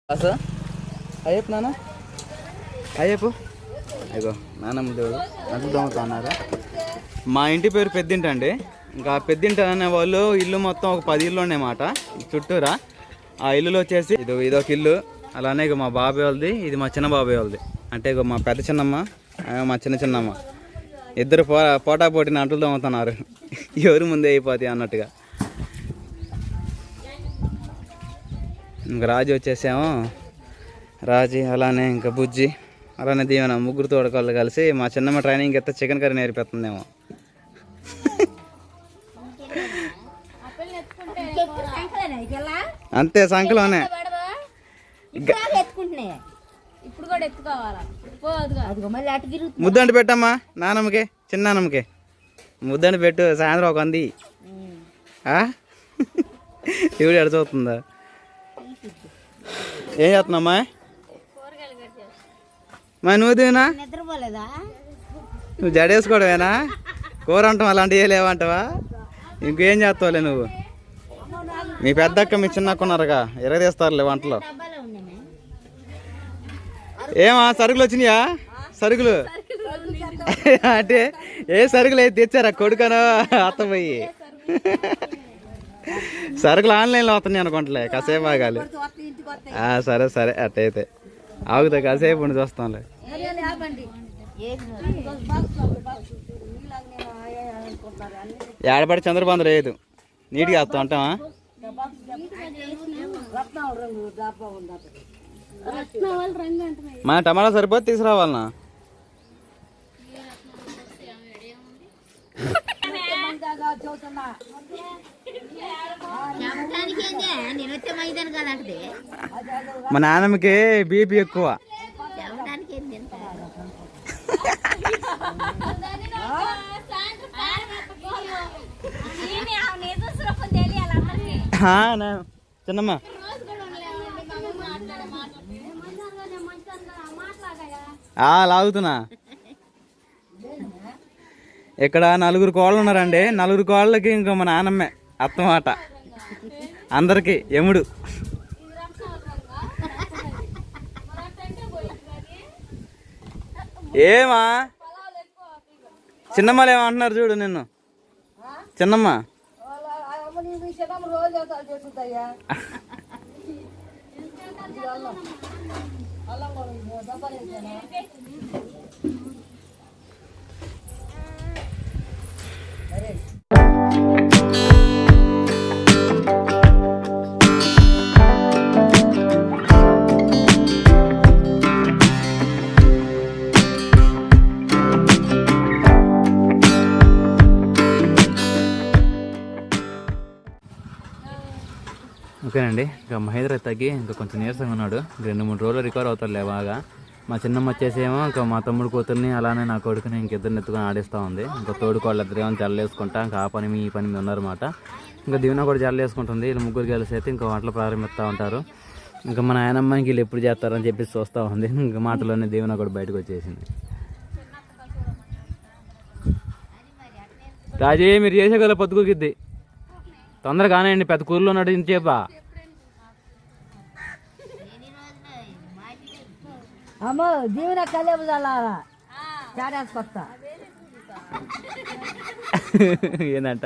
Sir Ayyappa నాన్న అయ్యప్ప అయ్యో నాన్నమ్మ దేవుడు అంట్లు దొంగతా అన్నారా. మా ఇంటి పేరు పెద్దింటి అండి. ఇంకా పెద్దింటి అనే వాళ్ళు ఇల్లు మొత్తం ఒక 10 ఇళ్ళు ఉన్నాయన్నమాట చుట్టూరా. ఆ ఇల్లులో వచ్చేసి ఇదొక ఇల్లు. అలానే ఇక మా బాబాయ్ వాళ్ళది, ఇది మా చిన్న బాబాయ్ వాళ్ళది. అంటే ఇక మా పెద్ద చిన్నమ్మ, మా చిన్నమ్మ ఇద్దరు పోటా పోటీని అంట్లు దొంగతున్నారు. ఎవరు ముందే అయిపోతాయి అన్నట్టుగా. ఇంకా రాజు వచ్చేసాము. రాజీ అలానే ఇంకా బుజ్జి అలానే దీవెన ముగ్గురు తోడకోళ్ళు కలిసి మా చిన్నమ్మ ట్రైనింగ్ ఎత్తే చికెన్ కర్రీ నేర్పిస్తుందేమో. అంతే సంకలోనే ముద్దండి పెట్టమ్మా నాన్నమ్మకి, చిన్న నాన్నమ్మకి ముద్దండి పెట్టు. సాయంత్రం ఒక అంది ఇవిడ ఎడచవుతుందా. ఏం చేస్తున్నామ్మా? మా నువ్వు దీవెనా నువ్వు జడేసుకోవడమేనా? కూర అంటాం అలాంటివి లేవంటావా? ఇంకేం చేస్తావులే నువ్వు. మీ పెద్దక్క మీ చిన్నక్క ఉన్నారుగా, ఎరగదీస్తారులే వంటలు. ఏమా సరుకులు వచ్చినాయా? సరుకులు అంటే ఏ సరుకులు అయితే తెచ్చారా కొడుకనో అత్తపోయి? సరుకులు ఆన్లైన్లో వస్తున్నాయి అనుకుంటలే. కాసేపు ఆగాలి. సరే సరే అట్టయితే ఆగుతా, కాసేపు ఉండి చూస్తాంలే. ఏడబడి చంద్రబాంధ లేదు, నీట్గా వస్తాం అంటావా? మా టమాటా సరిపోతే తీసుకురావాలన్నా? మా నాన్నమ్మకి బీపీ ఎక్కువ. చిన్నమ్మ లాగుతున్నా. ఇక్కడ 4 కోళ్ళు ఉన్నారండి. 4 కోళ్ళకి ఇంకా మా నాన్నమ్మే అత్తమాట. అందరికి ఎముడు. ఏమా చిన్నమ్మలు ఏమంటున్నారు చూడు నిన్ను. చిన్నమ్మ ఓకేనండి. ఇంకా మహేంద్ర తగ్గి ఇంకా కొంచెం నీరసంగా ఉన్నాడు. 2-3 రోజులు రికవర్ అవుతారులే బాగా. మా చిన్నమ్మ వచ్చేసేమో ఇంకా మా తమ్ముడు కూతుర్ని అలానే నా కొడుకుని ఇంకిద్దరిని ఎత్తుకొని ఆడిస్తూ ఉంది. ఇంకా తోడుకోళ్ళు ఇద్దరేమో జల్లేసుకుంటా ఇంకా ఆ పని మీ పని మీద ఉన్నారన్నమాట. ఇంకా దీవెన కూడా జల్లేసుకుంటుంది. వీళ్ళు ముగ్గురు కలిసి అయితే ఇంకా వంటలు ప్రారంభిస్తూ ఉంటారు. ఇంకా మన ఆయనమ్మకి వీళ్ళు ఎప్పుడు చేస్తారని చెప్పి చూస్తూ ఉంది. ఇంకా మాటలోనే దీవెన కూడా బయటకు వచ్చేసింది. రాజీ మీరు చేసేగల పొద్దుగుకిద్ది తొందరగానే అండి. పెద్ద కూరలో ఉన్నాడు ఇంతసేపా. అమ్మో దీవెన కలేపు ఏందంట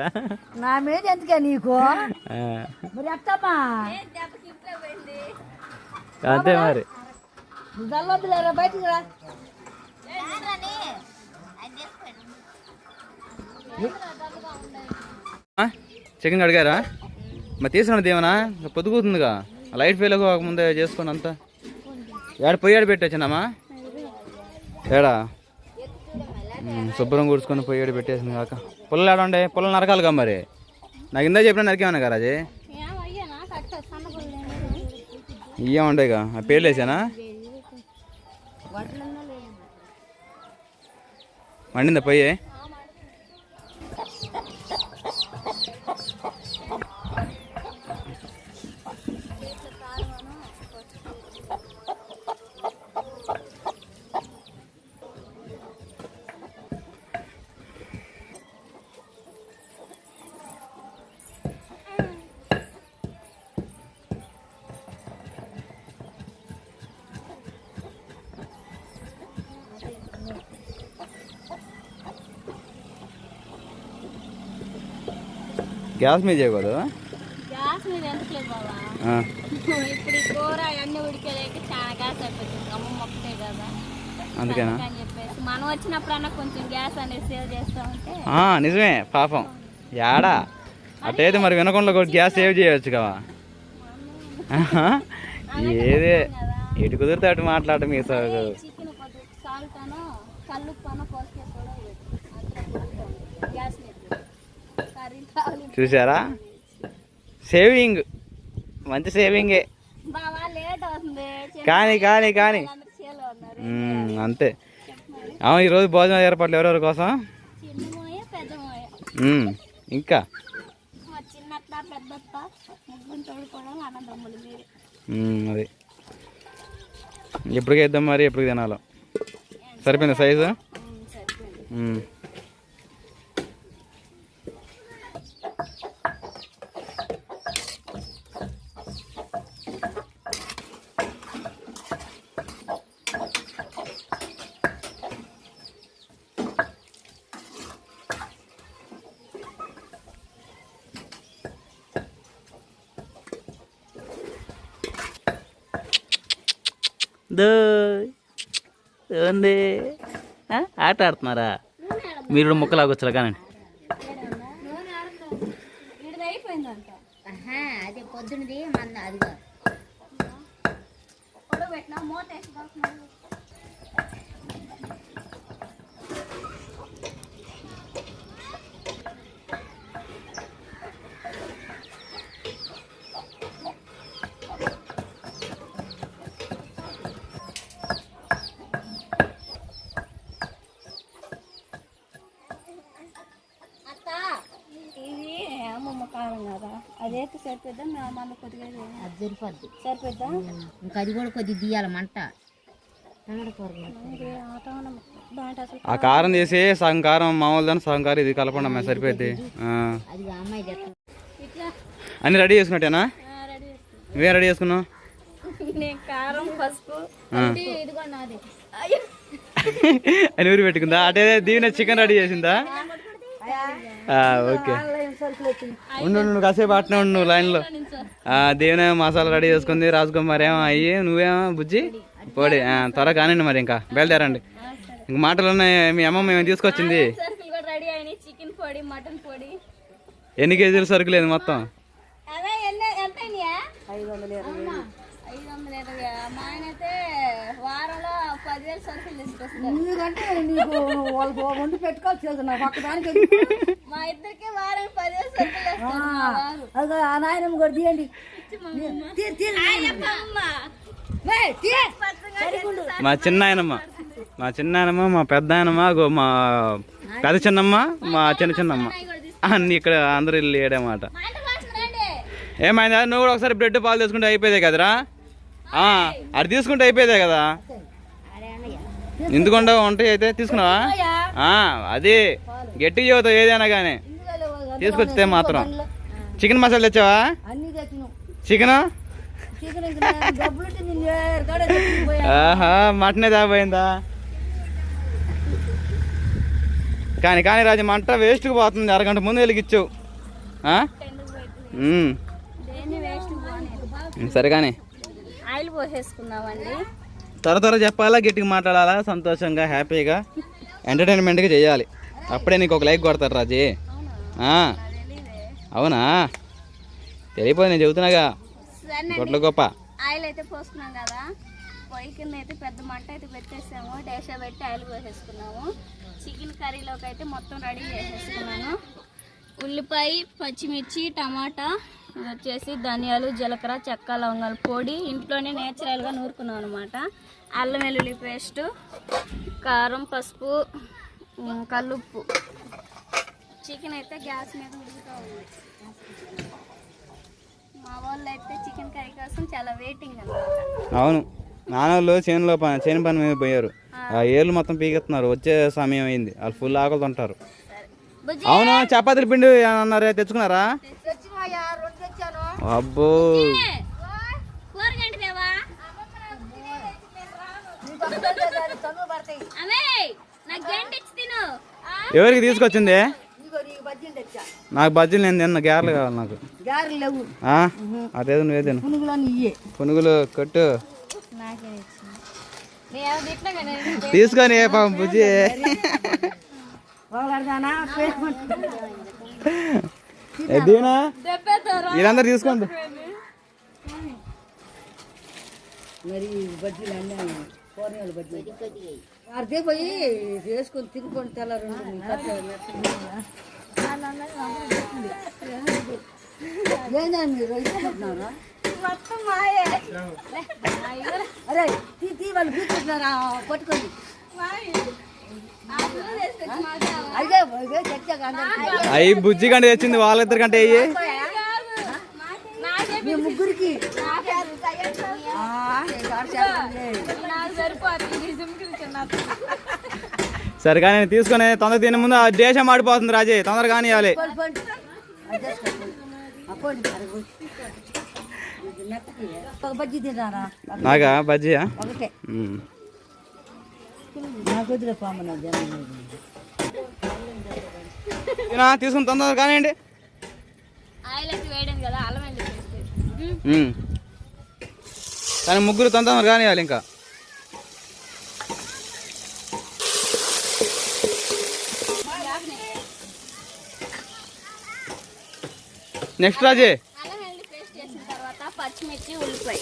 నా మీద ఎందుకే నీకు మరి ఎట్టమ్మా? అంతే మరి. జల్లొద్దులేరా బయటికి రా. చికెన్ అడిగారా? మరి తీసుకున్నాడు దేవనా? పొద్దుగుతుందిగా, లైట్ ఫెయిల్ అవ్వకముందే చేసుకుని అంతా. పొయ్యాడు పెట్టొచ్చానమ్మా. ఏడా శుభ్రం కూర్చుకొని పొయ్యాడు పెట్టేసింది కాక. పుల్లలు ఏడండే? పుల్లలు నరకాలిగా మరి. నాకు ఇందా చెప్పిన నరికేమన్నా కదా అది ఇయ్యమండేగా. ఆ పేర్లు వేసానా? వండిందా పొయ్యి? గ్యాస్ మీద చేయకూడదు. గ్యాస్ మీద ఎందుకులేదు బాబా, ఇప్పుడు ఈ కూర అన్నీ ఉడికేదానికి చాలా గ్యాస్ అయిపోతుంది, అమ్మ మొక్కతే కదా అందుకేనా అని చెప్పేసి మనం వచ్చినప్పుడన్నా కొంచెం గ్యాస్ అనేది సేవ్ చేస్తా ఉంటే. నిజమే పాపం యాడా అట్టయితే మరి వినకుండా కూడా గ్యాస్ సేవ్ చేయవచ్చు కదా. ఏదే ఎటు కుదిరితే అటు మాట్లాడటం మీ చికెన్ కొద్దిగా సాల్ట్ అను కల్లు పను పోస్తే కూడా గ్యాస్ మీద కర్రీ కావాలి. చూసారా సేవింగ్, మంచి సేవింగే. బావా లేట్ అవుతుంది కానీ కానీ కానీ చేలో ఉన్నారు అంతే. ఈరోజు భోజనం ఏర్పాట్లు ఎవరెవరి కోసం? చిన్న మోయ పెద్ద మోయ ఇంకా మా చిన్నత్త పెద్దత్త ముగ్గురు తోడుకోవడం అన్నదమ్ములు మీరే. అది ఎప్పటికి వేద్దాం మరి, ఎప్పటికి తినాలో. సరిపోయింది సైజు? సరిపోయింది. ఉంది ఆట ఆడుతున్నారా మీరు? ముక్కలాగొచ్చురా కానీ అదే పొద్దునది మన అదిగో పెట్టినా మూత వేసి అదైతే సరిపోద్దా? మన కొద్దిగా అది సరిపోద్ది. సరిపోద్దా? ఇంకా అది కూడా కొద్దిగా తీయాలి మంట. ఆ కారం చేసి సగం కారం మామూలు దాన్ని సగం కారం ఇది కలపండి అమ్మాయి సరిపోద్ది. అది అమ్మాయి అన్ని రెడీ చేసుకున్నట్టేనా? నువ్వేం రెడీ చేసుకున్నావు? నేను కారం పసుపు ఇదిగో నాది అని ఊరి పెట్టుకుందా? అంటే దీని చికెన్ రెడీ చేసిందా? ఓకే ఉండు కాసేపు అట్నే ఉండు లైన్లో. దేవునే మసాలా రెడీ చేసుకుంది, రాజకుమార్ ఏమో అయ్యి, నువ్వేమో బుజ్జి పొడి. త్వరగా కానివ్వండి మరి, ఇంకా బయలుదేరండి. ఇంక మాటలు ఉన్నాయి. మీ అమ్మ మేము తీసుకొచ్చింది. చికెన్ పొడి, మటన్ పొడి. ఎన్ని కేజీలు సరుకు లేదు మొత్తం? 520. మా ఆయన అయితే వారంలో 10,000 సరుకులు తీసుకొస్తారు. మా ఇద్దరికి వారం 10,000 సరుకులు. నాయనమ్మ కూడా తీయండి. మా చిన్నాయనమ్మ, మా పెద్ద ఆయనమ్మ, మా పెద్ద చిన్నమ్మ, మా చిన్నమ్మ అన్ని ఇక్కడ అందరూ ఇల్లు ఏడమాట. ఏమైందా? నువ్వు కూడా ఒకసారి బ్రెడ్ పాలు తీసుకుంటే అయిపోయేదే కదరా? అది తీసుకుంటే అయిపోయేదే కదా. ఎందుకుండా ఉంటాయి అయితే తీసుకున్నావా? అది గట్టి చదువుతావు ఏదైనా కానీ. తీసుకొచ్చితే మాత్రం చికెన్ మసాలా తెచ్చావా? చికెన్ మటనే దాపోయిందా? కానీ రాజు మంట వేస్ట్కి పోతుంది. అరగంట ముందు వెలిగిచ్చావు. సరే కానీ ఆయిల్ పోసేసుకున్నామండి. త్వర చెప్పాలా, గట్టిగా మాట్లాడాలా, సంతోషంగా హ్యాపీగా ఎంటర్టైన్మెంట్గా చేయాలి. అప్పుడే నీకు ఒక లైక్ కొడతారు రాజీ. అవునా? తెలియపోయి నేను చెబుతున్నాగా గొడ్ల గొప్ప. ఆయిల్ అయితే పోసుకున్నాం కదా, పొయ్యి కింద అయితే పెద్ద మంట అయితే పెట్టేసాము. డేషా పెట్టి ఆయిల్ పోసేసుకున్నాము. చికెన్ కర్రీలోకి అయితే మొత్తం రెడీ చేసేసుకున్నాను. ఉల్లిపాయ, పచ్చిమిర్చి, టమాటా, ఇది వచ్చేసి ధనియాలు, జీలకర్ర, చెక్క, లవంగాల పొడి ఇంట్లోనే నేచురల్గా నూరుకున్నాం అనమాట. అల్లం వెల్లుల్లి పేస్టు, కారం, పసుపు, కల్లుప్పు. చికెన్ అయితే గ్యాస్ మీద ఉడుకుతూ ఉంది. మా వాళ్ళు అయితే చికెన్ కర్రీ కోసం చాలా వెయిటింగ్ అనమాట. అవును, నాన్నోళ్ళు చేను పని మీద పోయారు. ఆ ఏళ్ళు మొత్తం పీకెత్తున్నారు. వచ్చే సమయం అయింది. వాళ్ళు ఫుల్ ఆకలితో ఉంటారు. అవును, చపాతీల పిండి అన్నారా? తెచ్చుకున్నారా? అబ్బో, ఎవరికి తీసుకొచ్చింది? నాకు బజ్జీలు నేను తిన్న గ్యారెలు కావాలి నాకు. గారెలు లేవు. అదేదో నువ్వే తిను. పునుగులని ఇయ్యే. పునుగులు కొట్టు తీసుకొని పాపం బుజ్జి. దీనా వీళ్ళందరూ తీసుకోండి. మరి బజ్జీలు అన్నీ కూరగాయలు బజ్జీలు అదే పోయి వేసుకొని తిరుగుకొని తెల్లారు. ఏందా మీరు ఇస్తున్నారా? అరే తీ వాళ్ళు తీసుకుంటున్నారా పట్టుకోండి. అవి బుజ్జి కంటే తెచ్చింది వాళ్ళిద్దరి కంటే అయ్యి మీ ముగ్గురికి సరే కానీ తీసుకొని తొందర తినే ముందు ఆ దేశం ఆడిపోతుంది రాజే. తొందరగా కానివ్వాలి. బజ్జీ తిన్నారా? నాగా బజ్జీయా? ఒకటే నాకు వదిలే పామన్నా తీసుకుని తొందరగా కానివ్వండి. కానీ ముగ్గురు తొందరగా కానివ్వాలి. ఇంకా నెక్స్ట్ రాజే పచ్చిమిర్చి ఉల్లిపాయ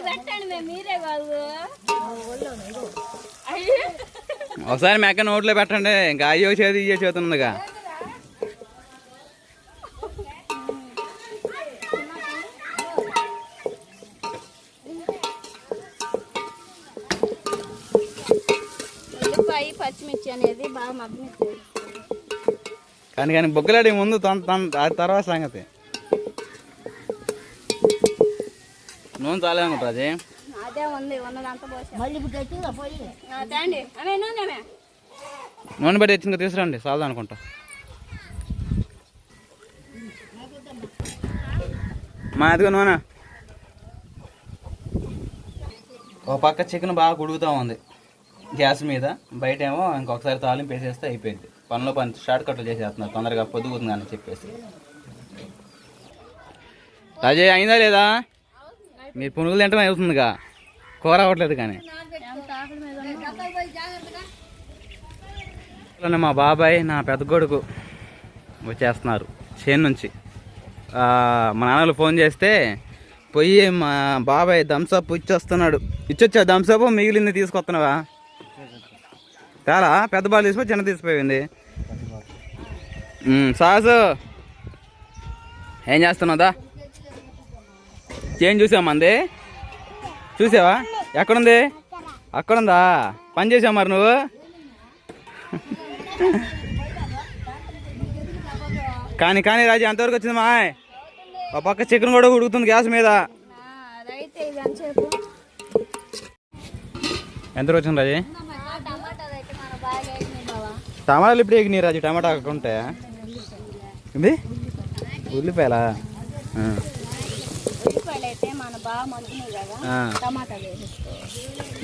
పెట్టండి. మీరే కాదు ఒకసారి మెక్క నోట్లో పెట్టండి. ఇంకా అయ్యో చేతి ఇయ్యో చేతి ఉందిగా. ఉల్లిపాయ పచ్చిమిర్చి అనేది బాగా మగ్గినట్టు. కానీ బొగ్గలాడి ముందు తర్వాత సంగతి. నూనె చాలే అనుకుంటా అది. అదే ఉంది ఉన్నదంతా మళ్ళీ నూనె బట్టి తెచ్చింది తీసుకురండి. చాలదు అనుకుంటా. మా అదిగో నూనె. ఒక పక్క చికెన్ బాగా ఉడుకుతూ ఉంది గ్యాస్ మీద. బయట ఏమో ఇంకొకసారి తాలింపు వేసేస్తే అయిపోయింది. పనిలో పని షార్ట్ కట్లు చేసేస్తున్నారు తొందరగా పొద్దుగుతుంది అని చెప్పేసి. రాజే అయిందా లేదా? మీరు పునుగులు తింటమే అవుతుందిగా, కూర అవ్వట్లేదు. కానీ మా బాబాయ్ నా పెద్ద కొడుకు వచ్చేస్తున్నారు చేను నుంచి. మా నాన్నలు ఫోన్ చేస్తే పోయి మా బాబాయ్ థమ్సప్ ఇచ్చొస్తున్నాడు. ఇచ్చొచ్చా థమ్సప్? మిగిలింది తీసుకొస్తున్నావా? చాలా పెద్ద బాల్ తీసిపోయి చిన్న తీసిపోయింది. సాసు ఏం చేస్తున్నావుదా? చేంజ్ చూసావా? మంది చూసావా? ఎక్కడుంది? అక్కడుందా? పని చేసావు మరి నువ్వు? కానీ రాజు ఎంతవరకు వచ్చింది మా? ఒక పక్క చికెన్ కూడా ఉడుకుతుంది గ్యాస్ మీద. ఎంతవరకు వచ్చింది రాజు? టమాటాలు ఇప్పుడు ఎగినాయి రాజు. టమాటా ఉంటాయా? ఇది ఉల్లిపాయలా?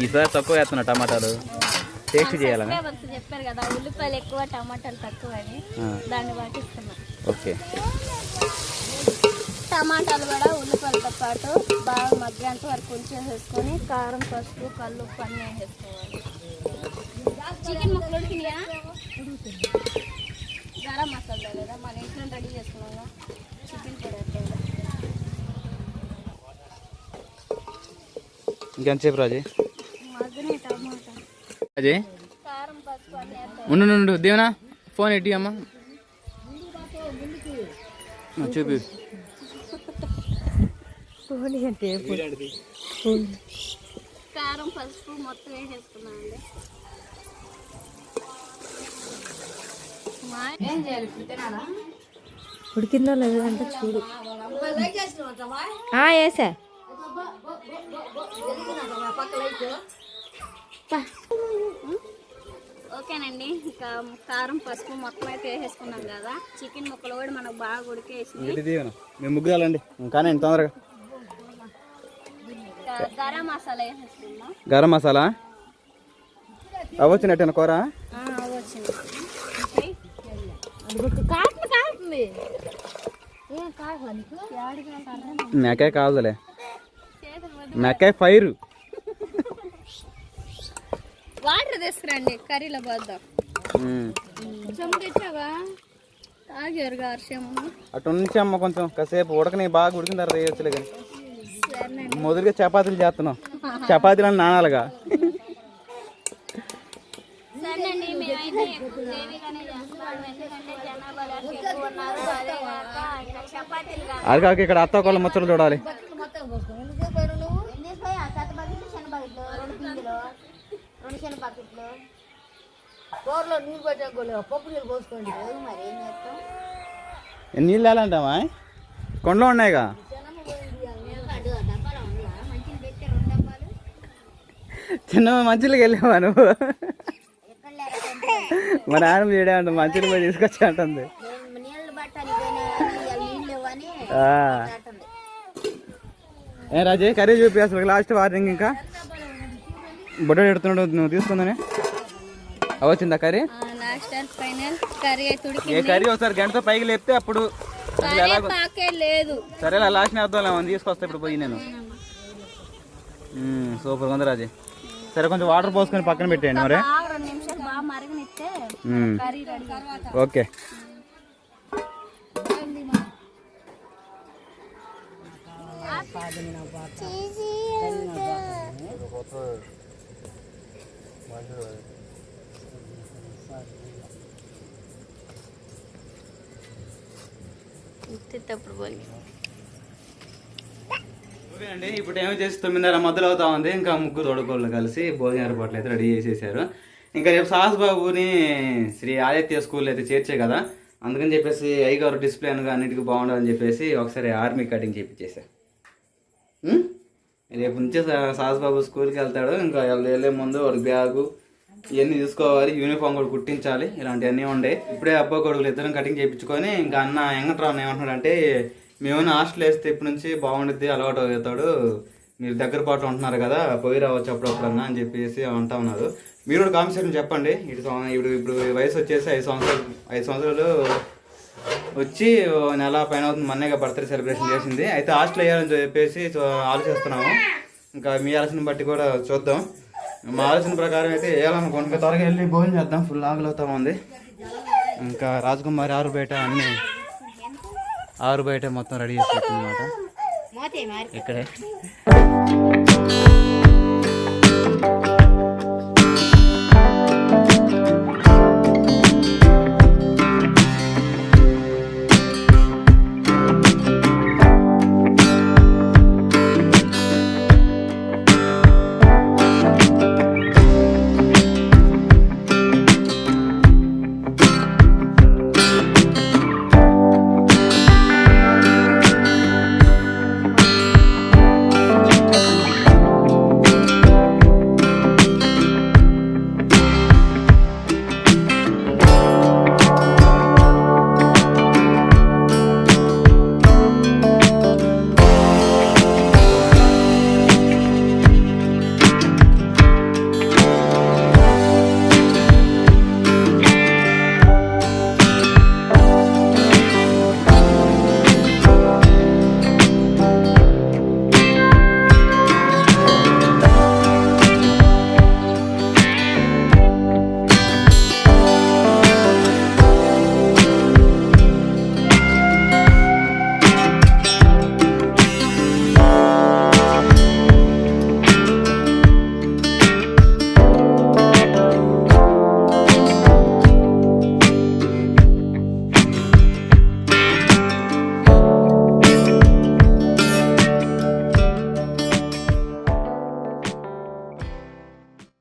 ఈసారి తక్కువ వేస్తున్నా టమాటాలు టేస్ట్ చేయాలని. చెప్పారు కదా ఉల్లిపాయలు ఎక్కువ టమాటాలు తక్కువ అని, దాన్ని పాటిస్తున్నా. ఓకే. టమాటాలు కూడా ఉల్లిపాయలతో పాటు బాగా మగ్గేంత వరకు ఉంచేసేసుకొని కారం, పసుపు, కల్లు అన్నీ వేసేసుకోవాలి. చికెన్ ముక్కలు ఉడికినాయా? గరం మసాలా లేదా మన ఇంట్లో రెడీ చేసుకున్నాగా. చికెన్ కూడా ఇంకెంతసేపు రాజీ? మగ్గనే టమాటా, రాజీ కారం, పసుపు అన్నీ ఉండు. దేవనా ఫోన్ ఎట్టి అమ్మా చూపి. కారం, పసుపు మొత్తం వేసేసుకున్నామండి. ఏం చేయాలి? ఉడికిందో లేదంటే చూడు. వేసా ఓకేనండి. ఇంకా కారం, పసుపు మొత్తం అయితే వేసేసుకున్నాం కదా. చికెన్ ముక్కలు కూడా మనకు బాగా ఉడికేసి మేము ముగ్గురాలండి. కానీ తొందరగా గరం మసాలా వేసేసుకుందాం. గరం మసాలా అవ్వచ్చినట్టు కూర వచ్చింది. కాస్తుంది ఏం కాదు నీకు మెక్కాయ కాదులే, మెక్కాయ ఫైరు. వాటర్ తీసుకురండి కర్రీలో పోద్దాం. చెమ్ము తెచ్చావా? తాగారు హర్షము. అటు నుంచి అమ్మ కొంచెం కాసేపు ఉడకని బాగా ఉడికిన తర్వాత వేయచ్చులే కానీ మొదలుగా చపాతీలు చేస్తున్నాం, చపాతీలు అని నానాలుగా. సరేనండి, మేమైతే గ్రేవీగానే చేస్తున్నాం ఎందుకంటే జనాభా ఎక్కువ ఉన్నారు. అదే కాక ఇంకా చపాతీలు కాదు. అది కాక ఇక్కడ అత్త ఒకళ్ళ ముచ్చట్లు చూడాలి. మొత్తం పోసుకో ఎందుకు పోయి నువ్వు ఎందుకు పోయి ఆ చెత్త బకెట్లు శనగ బకెట్లు 2 పిండిలు 2 శనగ బకెట్లు కూరలో నీళ్ళు పెట్టకోలేవు, పప్పు నీళ్ళు పోసుకోండి. మరి ఏం చేస్తాం? నీళ్ళు వెళ్ళంటామా? కొండలో ఉన్నాయిగా. చిన్న మంచిలోకి వెళ్ళావా నువ్వు? మా నాన్న చేయడే అంట మంచిలు పోయి తీసుకొచ్చా అంటుంది. నీళ్ళు పట్టాలి నీళ్ళు ఇవ్వని ఏ రాజే కర్రీ చూపి అసలు లాస్ట్ వార్నింగ్. ఇంకా బొడ్డ పెడుతున్నాడు, నువ్వు తీసుకుందానే. వచ్చిందా curry? Last and final curry అయితే ఉడికింది. ఏ కర్రీ ఒకసారి గంటతో పైకి లేపితే అప్పుడు పాకే లేదు. సరేలా లాస్ట్ అర్థం తీసుకొస్తా ఇప్పుడు పోయి నేను. సూపర్ ఉంది రాజే. సరే కొంచెం వాటర్ పోసుకొని పక్కన పెట్టేయండి మరి. 2 నిమిషాలు బాగా మరగనిస్తే కర్రీ రెడీ. ఓకే. ఓకేనండి, ఇప్పుడు ఏమో చేసి 9:30 మధ్యలో అవుతా ఉంది. ఇంకా ముగ్గురు తోడుకోళ్ళు కలిసి భోజన ఏర్పాట్లు అయితే రెడీ చేసేసారు. ఇంకా రేపు సాహస్ బాబుని శ్రీ ఆదిత్య స్కూల్ అయితే చేర్చే కదా, అందుకని చెప్పేసి అయ్యగారు డిసిప్లిన్ అన్నిటికీ బాగుండాలని చెప్పేసి ఒకసారి ఆర్మీ కటింగ్ చేయించేసా. రేపు నుంచి సాహస్ బాబు స్కూల్కి వెళ్తాడు. ఇంకా వెళ్ళే ముందు వాడికి బ్యాగు ఇవన్నీ తీసుకోవాలి, యూనిఫామ్ కూడా కుట్టించాలి, ఇలాంటివన్నీ ఉండే. ఇప్పుడే అబ్బా కొడుకులు ఇద్దరం కటింగ్ చేయించుకొని ఇంకా అన్న వెంకట్రావు ఏమంటున్నాడంటే, మేమైనా హాస్టల్ వేస్తే ఇప్పటి నుంచి బాగుండిద్ది, అలవాటు అవుతాడు, మీరు దగ్గర పాటు ఉంటున్నారు కదా, పోయి రావచ్చు అప్పుడప్పుడన్నా అని చెప్పేసి అంటా ఉన్నారు. మీరు కూడా కాన్సెప్ట్ చెప్పండి. ఇప్పుడు వయసు వచ్చేసి 5 సంవత్సరాలు వచ్చి నెల పైన అవుతుంది. మొన్నగా బర్త్డే సెలబ్రేషన్ చేసింది. అయితే హాస్టల్ వేయాలని చెప్పేసి ఆలోచిస్తున్నాము. ఇంకా మీ ఆలోచన బట్టి కూడా చూద్దాం. మా ఆలోచన ప్రకారం అయితే వేయాలనుకోండి. ఇంకా త్వరగా వెళ్ళి భోజనం చేద్దాం, ఫుల్ ఆకలి అవుతా ఉంది. ఇంకా రాజకుమారి ఆరు బయట మొత్తం రెడీ చేసి పెట్టింది అనమాట ఇక్కడే.